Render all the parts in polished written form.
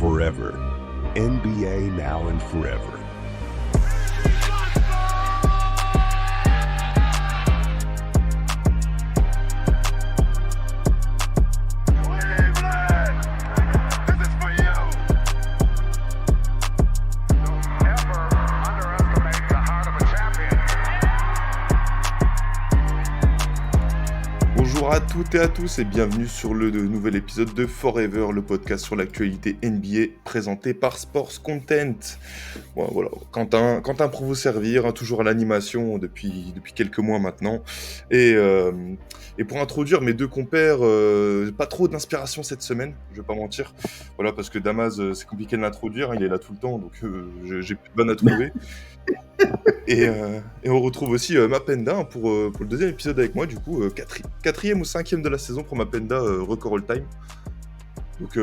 forever. NBA now and forever. Bonjour à toutes et à tous et bienvenue sur le nouvel épisode de Forever, le podcast sur l'actualité NBA présenté par Sports Content. Bon, voilà, Quentin pour vous servir, hein, toujours à l'animation depuis quelques mois maintenant. Et pour introduire mes deux compères, pas trop d'inspiration cette semaine, je vais pas mentir. Voilà, parce que Damas, c'est compliqué de l'introduire, hein, il est là tout le temps, donc j'ai plus de vannes à trouver. Et on retrouve aussi Mapenda pour le deuxième épisode avec moi, du coup, quatrième ou cinquième de la saison pour Mapenda, record all-time. Donc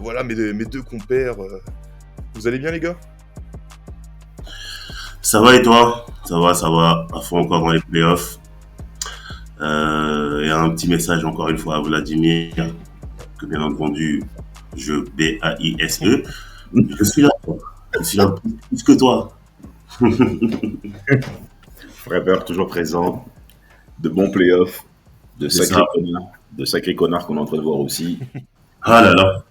voilà mes deux compères. Vous allez bien, les gars ? Ça va et toi ? Ça va, à fond encore dans les playoffs. Et un petit message encore une fois à Vladimir, que bien entendu, je BAISE. Je suis là plus que toi. Forever toujours présent, de bons playoffs, de sacrés connards qu'on est en train de voir aussi. Ah là là.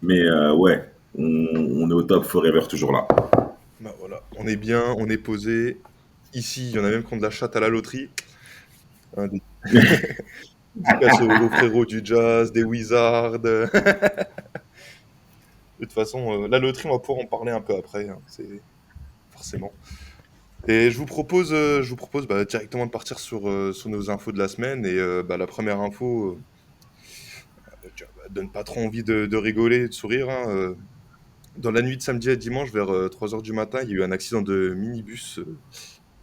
Mais ouais, on est au top, Forever toujours là. Bah voilà, on est bien, on est posé. Ici, il y en a même qui ont de la chatte à la loterie. Des casse aux frérots du Jazz, des Wizards. De toute façon, la loterie, on va pouvoir en parler un peu après. Hein, c'est forcément. Et je vous propose directement de partir sur nos infos de la semaine. Et la première info donne pas trop envie de rigoler, de sourire. Hein. Dans la nuit de samedi à dimanche, vers 3h du matin, il y a eu un accident de minibus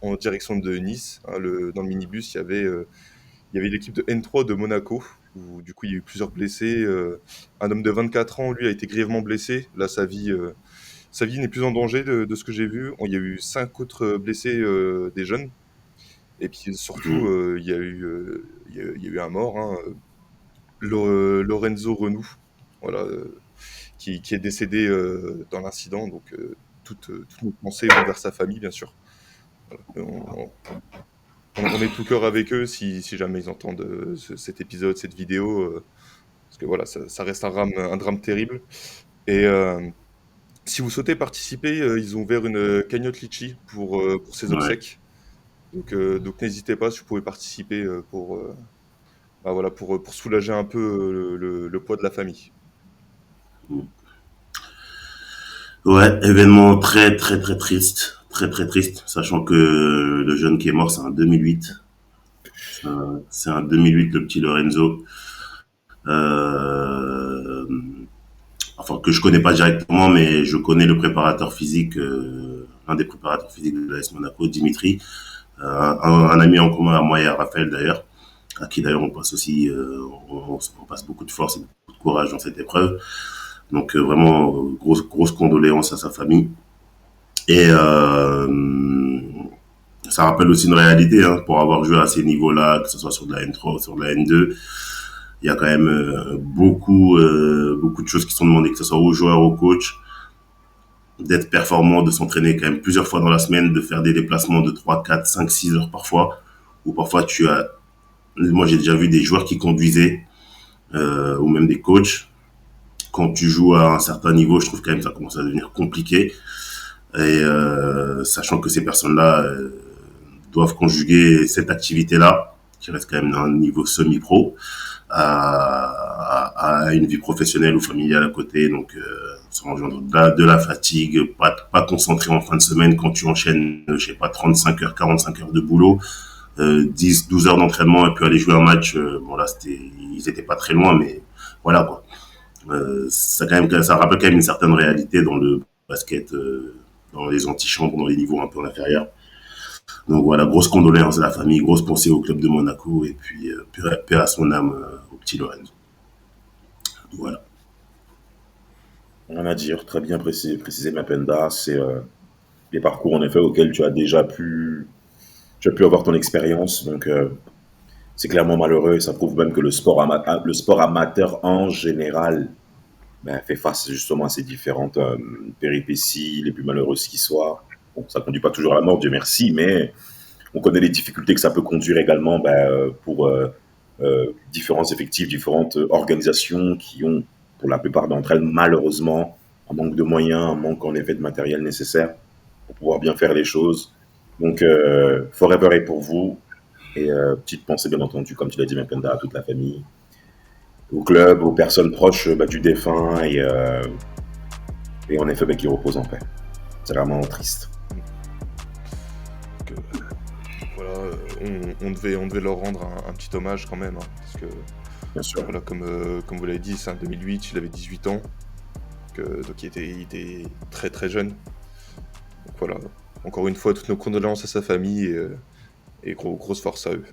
en direction de Nice. Hein. Dans le minibus, il y avait l'équipe de N3 de Monaco, où du coup il y a eu plusieurs blessés. Un homme de 24 ans, lui, a été grièvement blessé. Là, sa vie n'est plus en danger de ce que j'ai vu. Il y a eu 5 autres blessés, des jeunes. Et puis surtout, il y a eu un mort, hein, Lorenzo Renou, voilà, qui est décédé dans l'incident. Donc toutes nos pensées vont vers sa famille, bien sûr. Voilà. On est tout cœur avec eux si jamais ils entendent cet épisode, cette vidéo. Parce que voilà, ça reste un drame terrible. Et si vous souhaitez participer, ils ont ouvert une cagnotte Litchi pour ces obsèques. Donc n'hésitez pas si vous pouvez participer pour soulager un peu le poids de la famille. Ouais, événement très très très triste, très très triste, sachant que le jeune qui est mort, c'est un 2008. C'est un 2008, le petit Lorenzo. Enfin, que je connais pas directement, mais je connais le préparateur physique, un des préparateurs physiques de l'AS Monaco, Dimitri, un ami en commun à moi et à Raphaël d'ailleurs, à qui d'ailleurs on passe aussi, on passe beaucoup de force et beaucoup de courage dans cette épreuve. Donc vraiment grosse condoléances à sa famille. Et ça rappelle aussi une réalité, hein, pour avoir joué à ces niveaux-là, que ce soit sur de la N3 ou sur de la N2. Il y a quand même beaucoup de choses qui sont demandées, que ce soit aux joueurs, aux coachs, d'être performant, de s'entraîner quand même plusieurs fois dans la semaine, de faire des déplacements de 3, 4, 5, 6 heures parfois, ou parfois moi j'ai déjà vu des joueurs qui conduisaient, ou même des coachs. Quand tu joues à un certain niveau, je trouve quand même que ça commence à devenir compliqué. Et sachant que ces personnes-là doivent conjuguer cette activité-là, qui reste quand même à un niveau semi-pro, à une vie professionnelle ou familiale à côté. Donc ça engendre de la fatigue, pas concentré en fin de semaine quand tu enchaînes, 35 heures, 45 heures de boulot, 10, 12 heures d'entraînement et puis aller jouer un match. Bon là, ils étaient pas très loin, mais voilà quoi. Ça rappelle quand même une certaine réalité dans le basket, dans les antichambres, dans les niveaux un peu inférieurs. Donc voilà, grosse condoléances à la famille, grosse pensée au club de Monaco et puis paix à son âme, au petit Lorenzo. Voilà. Rien à dire, très bien précisé Mapenda, c'est les parcours en effet auxquels tu as pu avoir ton expérience, donc c'est clairement malheureux et ça prouve même que le sport amateur en général fait face justement à ces différentes péripéties, les plus malheureuses qui soient. Bon, ça ne conduit pas toujours à la mort, Dieu merci, mais on connaît les difficultés que ça peut conduire également pour différents effectifs, différentes organisations qui ont, pour la plupart d'entre elles, malheureusement, un manque de moyens, un manque en effet de matériel nécessaire pour pouvoir bien faire les choses. Donc, Forever est pour vous. Et petite pensée, bien entendu, comme tu l'as dit, Mapenda, à toute la famille, au club, aux personnes proches du défunt et en effet qui reposent en paix. C'est vraiment triste. Donc, voilà, on devait leur rendre un petit hommage quand même, hein, parce que Bien sûr. voilà, comme vous l'avez dit, c'est en 2008, il avait 18 ans, donc il était très très jeune. Donc voilà, encore une fois, toutes nos condoléances à sa famille et grosse force à eux.